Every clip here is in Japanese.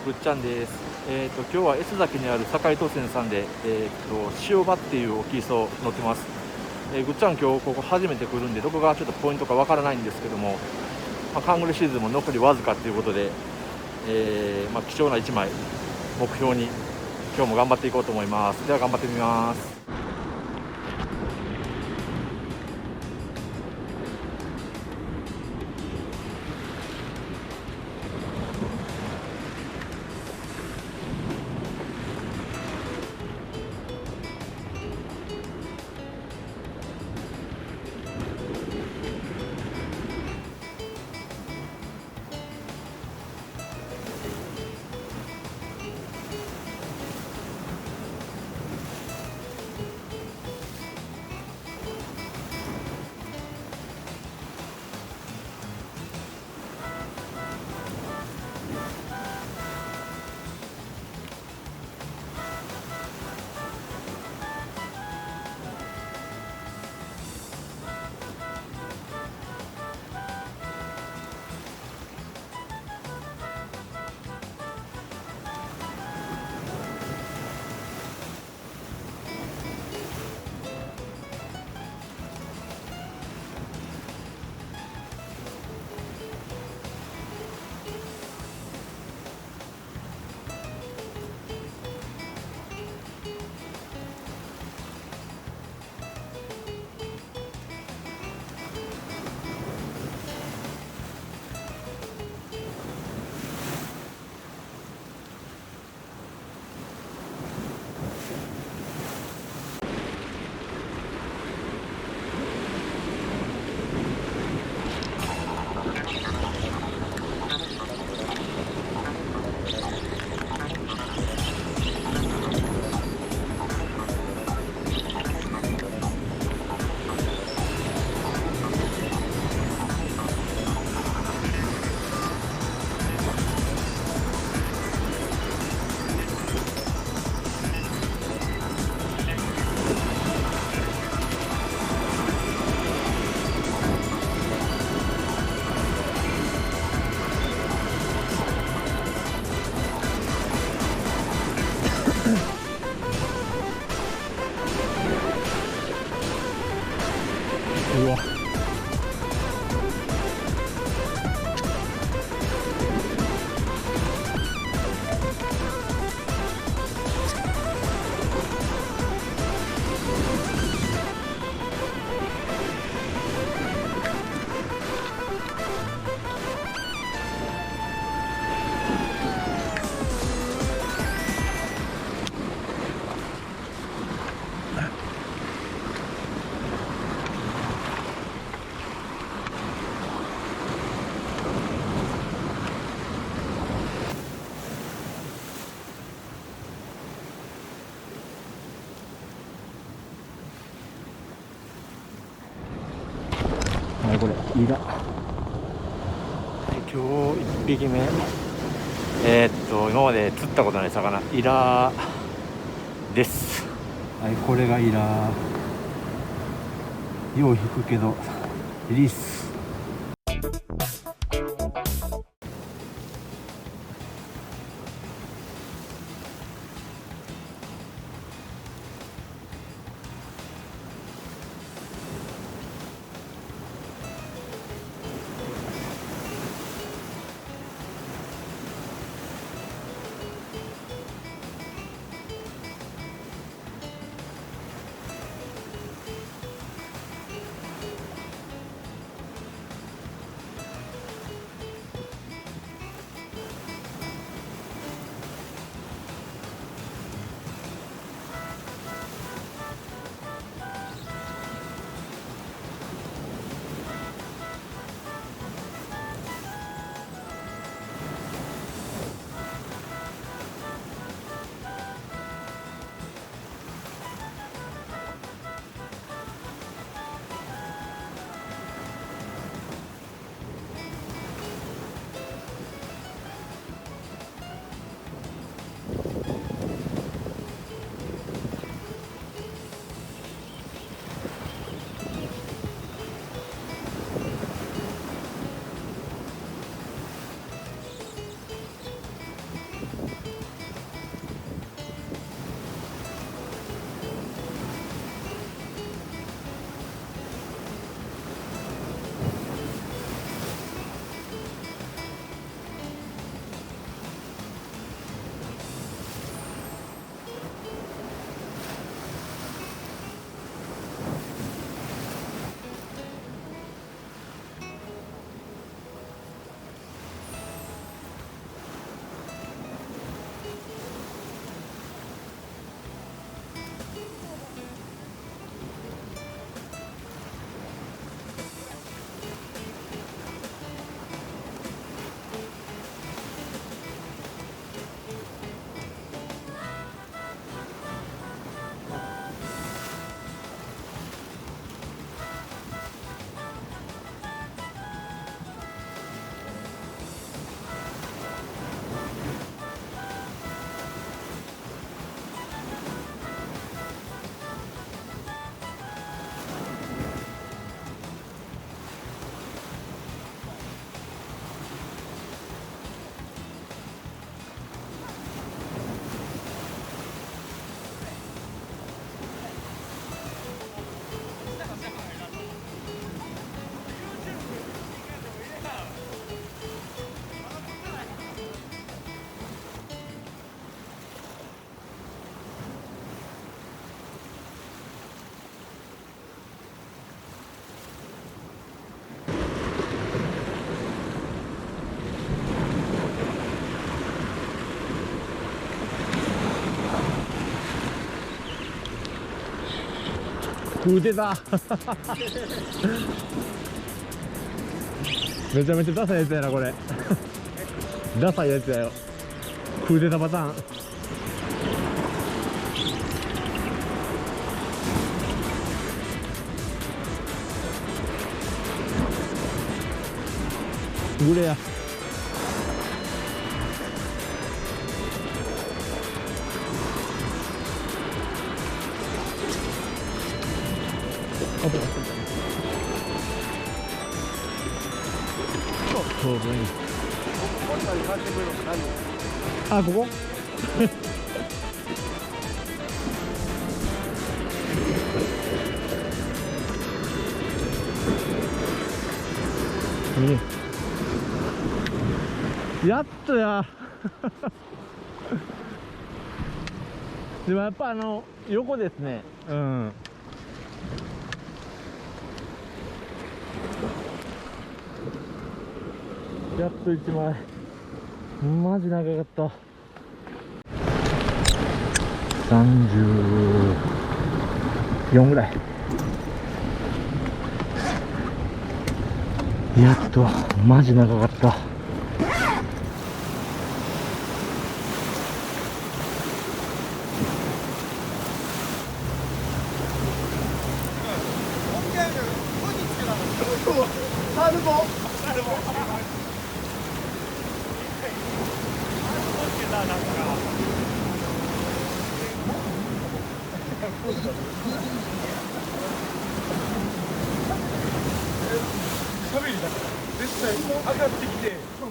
ぐっちゃんです。今日は S 崎にある堺渡船さんで、塩場っていう沖磯乗ってます。ぐっちゃん今日ここ初めて来るんで、どこがちょっとポイントかわからないんですけども、カングルシーズンも残りわずかということで、貴重な1枚目標に今日も頑張っていこうと思います。では頑張ってみます。うわ、はい、これイラ。今日1匹目、今まで釣ったことない魚、イラです。はい、これがイラ。よう引くけどリリース。食うてためちゃめちゃダサいやつやなこれダサいやつやよ。食うてたパターン。グレや。ちょうどいい。あ、ここやっとやでもやっぱ横ですね。うん。やっと1枚。マジ長かった。34ぐらい。やっと。マジ長かった。喋りだから絶対上がってきてもう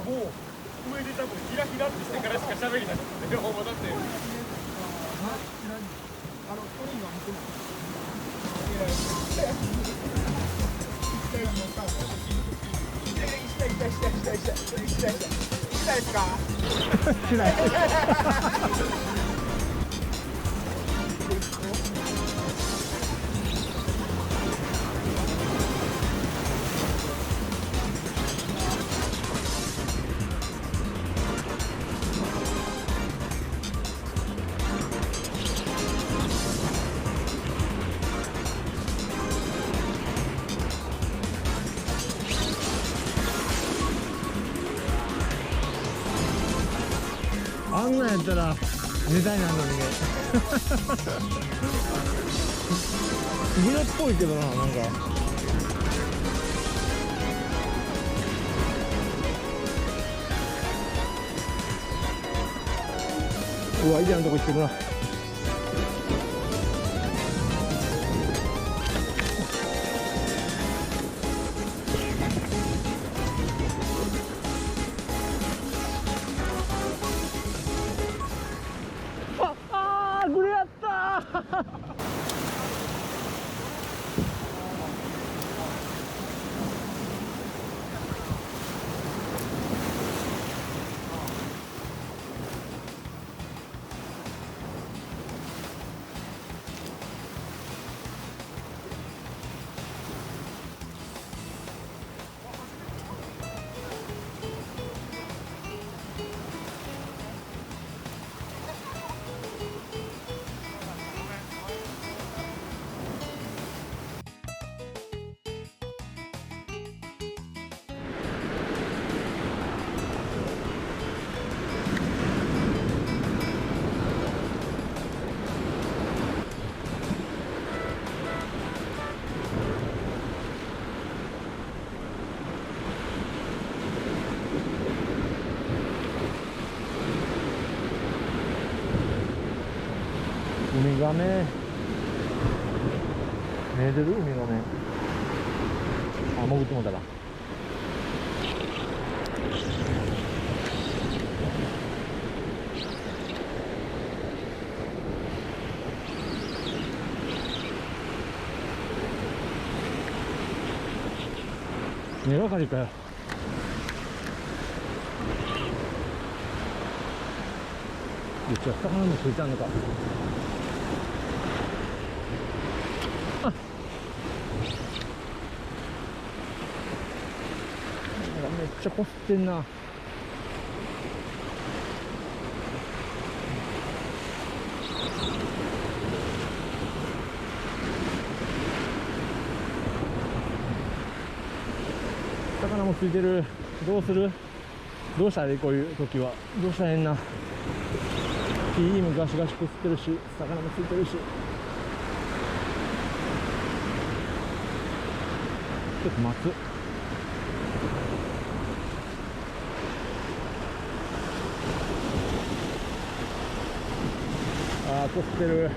上で多分ヒラヒラってしてからしか喋りなかったよ。もうだってしないあんなんやったら寝たいなのにねグレっぽいけどな、なんかうわ、嫌なとこ行ってるな。グレやったウミガメ見えてる？ウミガメ。あ、潜ってもうたら根がかりかよ。一応魚もついたのか。あ、なんかめっちゃこすってんな。魚もついてる。どうする？どうしたらいい？こういう時はどうしたらええんな。木もガシガシこすってるし、魚もついてるし、ちょっと待つ。あー、こすってる。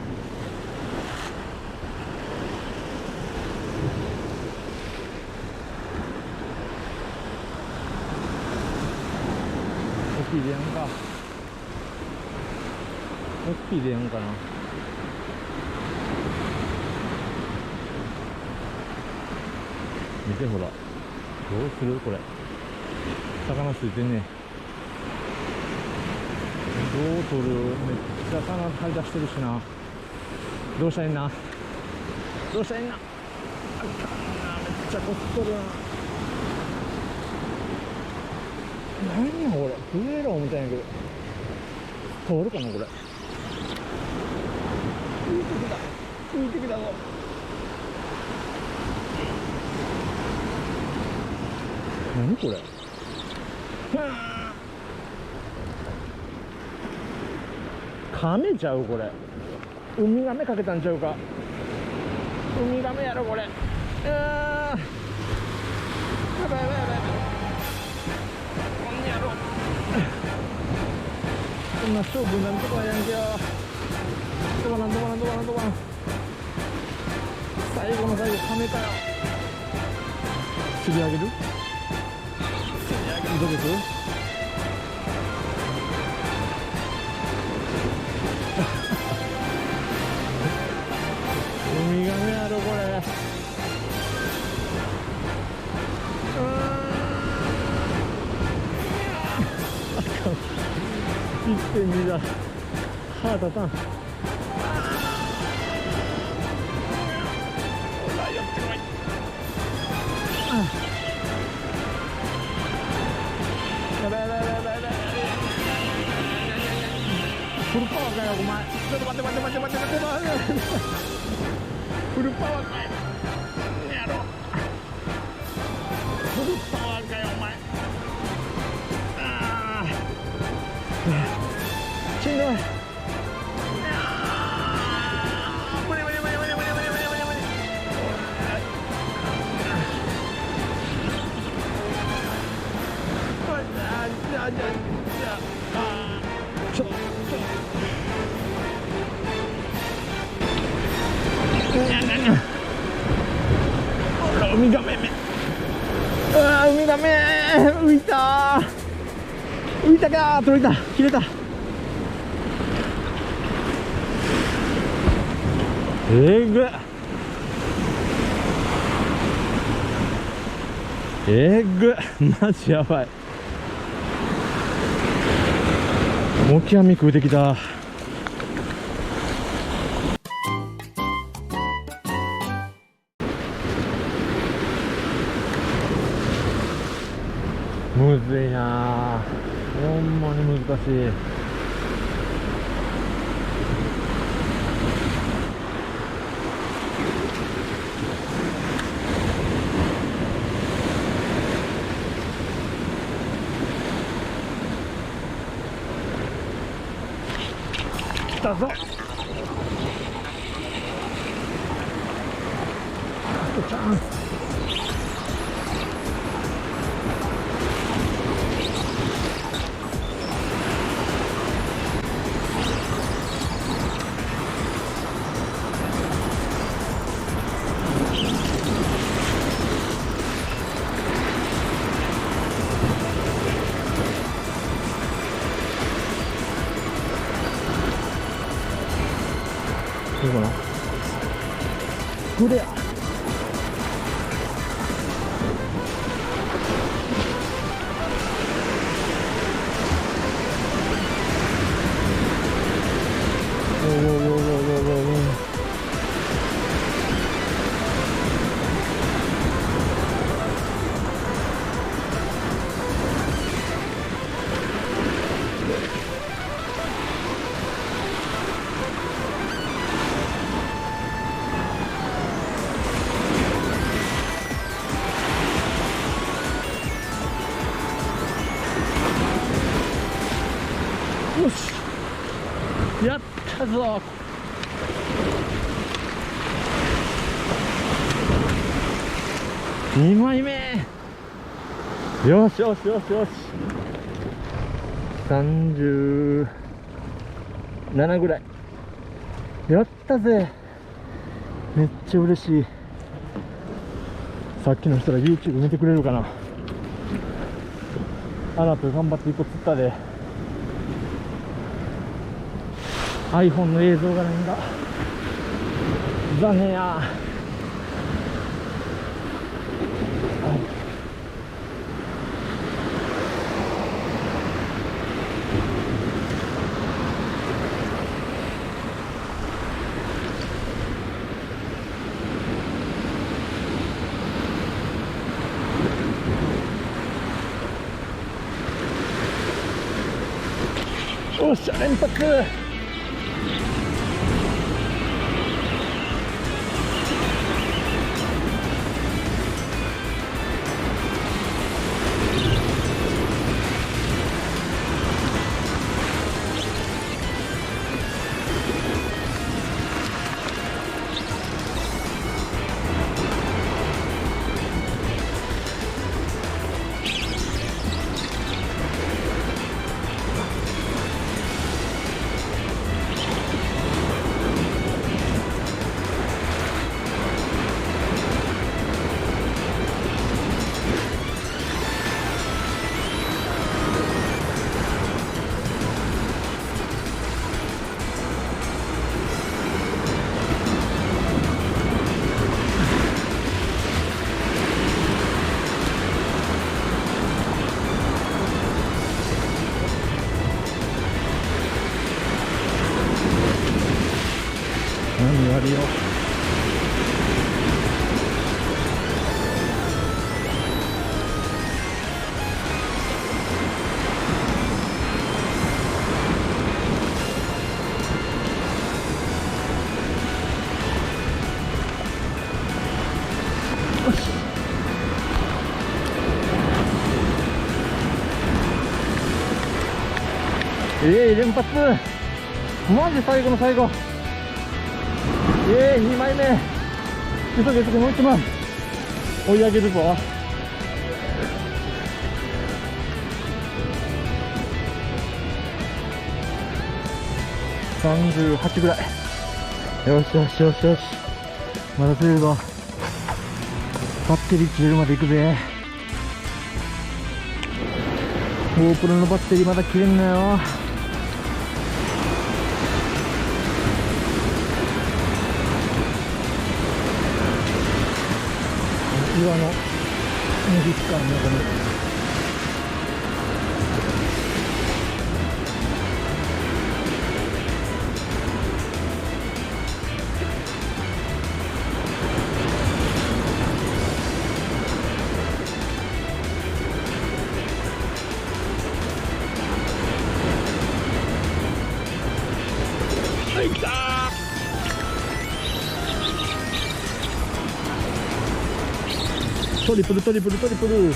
大きいでやんか。大きいでやんかな。見てほら。どうするこれ。魚ついてんね。どう取る？めっちゃ魚張り出してるしな。どうしたらいいんな。どうしたらいいんな。あかんな。めっちゃこすっとるな。何やこれ。震えろ思ったんやけど。通るかなこれ。浮いてきた。浮いてきたぞ。何これ。カメちゃうこれ。ウミガメかけたんちゃうか。ウミガメやろこれ。やばいやばいやばい。こんにゃろ。こんな勝負になるとこはやんけよ。どばなんどばなんどばなんどばなん。最後の最後カメかよ。釣り上げる？釣り上げる。どうです？ウミガメやろこれ。1.2 だ。歯立たん。ほら寄ってこい。やばいやばいやばいやばいやばい。フルパワーかよお前。ちょっと待って待って待って待って待って待って。フルパワーかよ。やろ。フルパワーかよお前。しんどい。無理無理無理無理無理無理無理無理無理。ちょっとウミガメめ。うわウミガメ浮いたー。浮いたかー。取れた。切れた。えぐっ。えぐっ。マジやばい。モキアミ食うてきた。むずいな。ほんまに難しい。来たぞ。チャンス。どうかな。これや。おおおおおおお。よし、やったぞ。2枚目。よしよしよしよし。37ぐらい。やったぜ。めっちゃ嬉しい。さっきの人ら YouTube 見てくれるかな。あなた頑張って1個釣ったで。 iPhone の映像がないんだ。残念や。よっしゃ、連発。何やるよ。連発。マジ最後の最後。2枚目。急げ急げ、もう1枚追い上げるぞ。38ぐらい。よしよしよしよし、まだ釣れるぞ。バッテリー切れるまでいくぜ。GoPro のバッテリーまだ切れんなよ。岩の右側の中にはい、来たー。トリプルトリプルトリプル。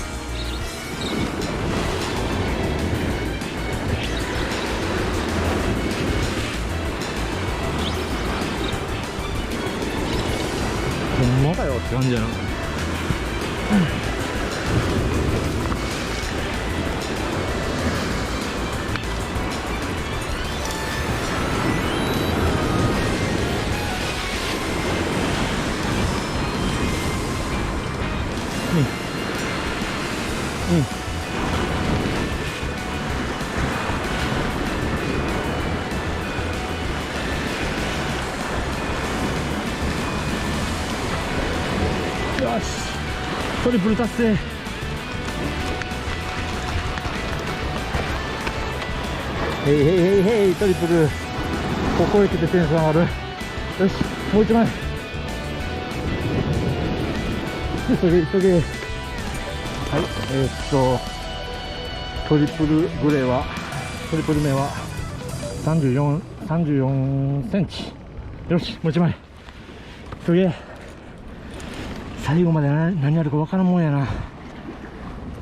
ほんまかよって感じやな。よし、トリプル達成。へいへいへいへい、トリプル。ここへ来てテンション上がる。よし、もう一枚。急げ急げ。はい、トリプルグレーは、トリプル目は34センチ。よし、もう一枚。すげえ。最後まで何やるか分からんもんやな。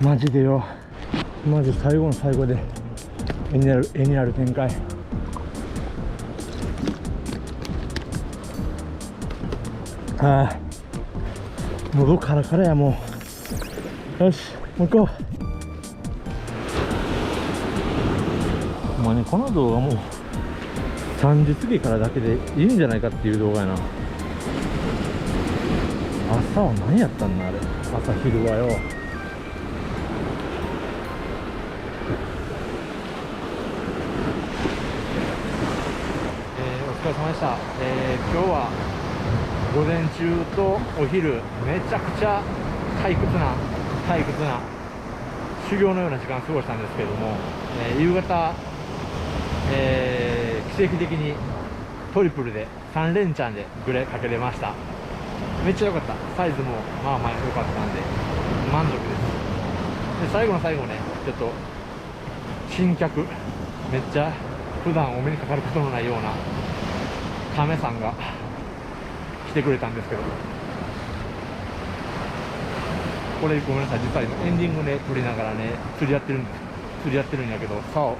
マジでよ。マジ最後の最後で絵になる展開。はあ、喉カラカラや。もうよし、もう行こう。まあね、この動画も3時過ぎからだけでいいんじゃないかっていう動画やな。朝は何やったんだあれ。朝昼はよ。お疲れ様でした。今日は午前中とお昼めちゃくちゃ退屈な修行のような時間を過ごしたんですけれども、夕方、奇跡的にトリプルで3連チャンでグレかけれました。めっちゃ良かった。サイズもまあまあ良かったんで満足です。で最後の最後ね、ちょっと新客、めっちゃ普段お目にかかることのないような亀さんが来てくれたんですけど、これごめんなさい、実は今エンディングで撮りながらね釣りやってるんやけど、竿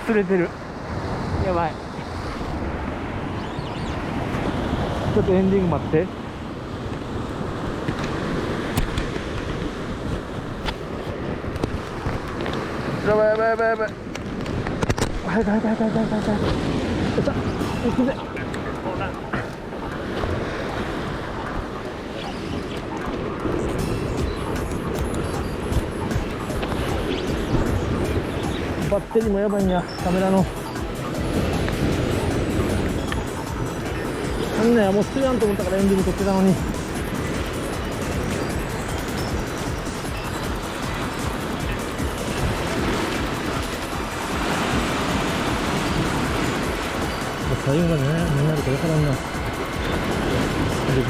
釣れてる。やばい。ちょっとエンディング待って。やばいやばいやばいやばい。早く早く早く早く早く早く。よっしゃ、行くぜ。バッテリーもやばいんや、カメラの。なんだよ、もう釣らんと思ったからエンディング撮ってたのに。最後までね、何なるか分からんな。で、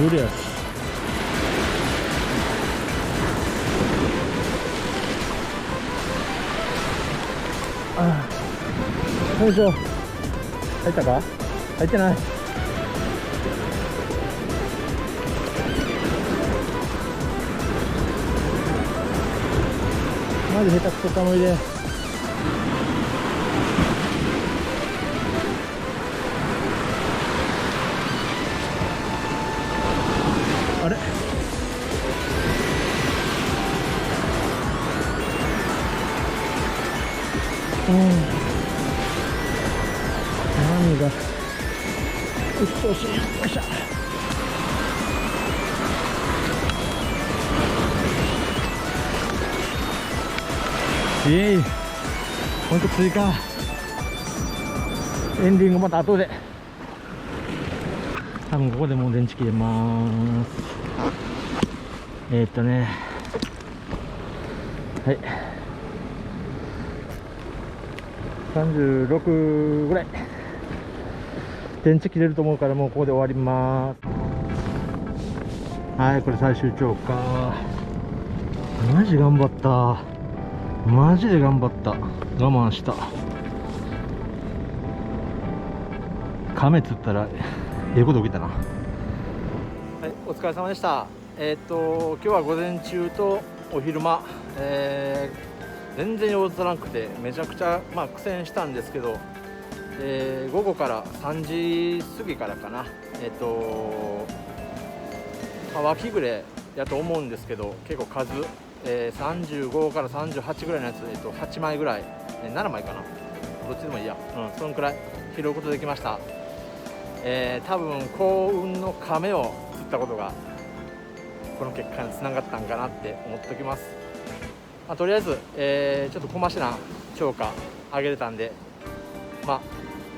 ブレやし。ああ、よいしょ。入ったか？入ってない。マジ下手くそかもいで。あれ？何がうっとうしい。よいしょ。イエーイ。ほんと追加。エンディングまた後で。多分ここでもう電池切れます。はい。36ぐらい。電池切れると思うからもうここで終わります。はい、これ最終釣果。マジ頑張った。マジで頑張った。我慢した。亀釣ったらええこと起きたな。はい、お疲れ様でした。今日は午前中とお昼間、全然様子らなくてめちゃくちゃ苦戦したんですけど、午後から3時過ぎからかな、脇ぐれやと思うんですけど、結構数、35から38ぐらいのやつ、8枚ぐらい、7枚かな、どっちでもいいや、そのくらい拾うことできました。多分幸運の亀を釣ったことがこの結果につながったんかなって思っておきます。とりあえず、ちょっと小増しな釣果あげれたんで、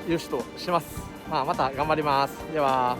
よしとします。また頑張ります。では。